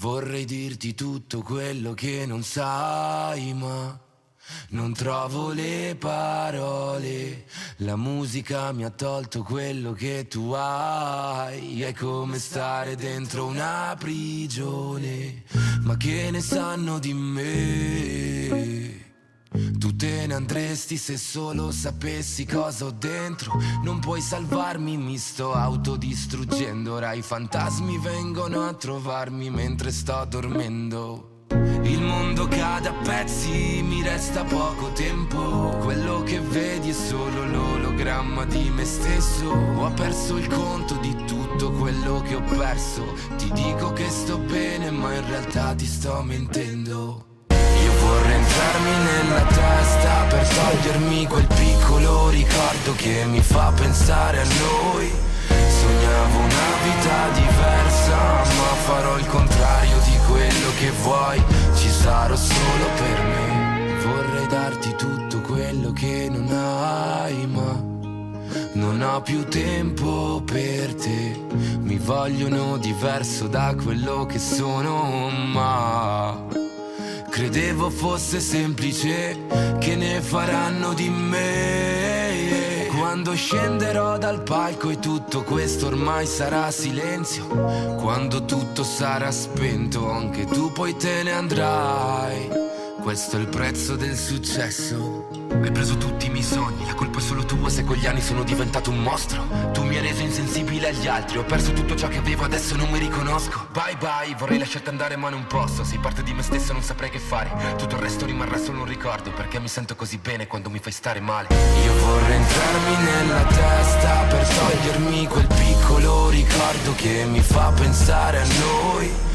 Vorrei dirti tutto quello che non sai, ma non trovo le parole. La musica mi ha tolto quello che tu hai. È come stare dentro una prigione. Ma che ne sanno di me? Tu te ne andresti se solo sapessi cosa ho dentro. Non puoi salvarmi, mi sto autodistruggendo. Ora i fantasmi vengono a trovarmi mentre sto dormendo. Il mondo cade a pezzi, mi resta poco tempo. Quello che vedi è solo l'ologramma di me stesso. Ho perso il conto di tutto quello che ho perso. Ti dico che sto bene ma in realtà ti sto mentendo. Vorrei entrarmi nella testa per togliermi quel piccolo ricordo che mi fa pensare a noi. Sognavo una vita diversa, ma farò il contrario di quello che vuoi. Ci sarò solo per me. Vorrei darti tutto quello che non hai, ma non ho più tempo per te. Mi vogliono diverso da quello che sono, ma credevo fosse semplice, che ne faranno di me? Quando scenderò dal palco e tutto questo ormai sarà silenzio. Quando tutto sarà spento, anche tu poi te ne andrai. Questo è il prezzo del successo. Hai preso tutti i miei sogni, la colpa è solo tua se con gli anni sono diventato un mostro. Tu mi hai reso insensibile agli altri, ho perso tutto ciò che avevo, adesso non mi riconosco. Bye bye, vorrei lasciarti andare ma non posso. Sei parte di me stesso, non saprei che fare. Tutto il resto rimarrà solo un ricordo, perché mi sento così bene quando mi fai stare male. Io vorrei entrarmi nella testa per togliermi quel piccolo ricordo che mi fa pensare a noi.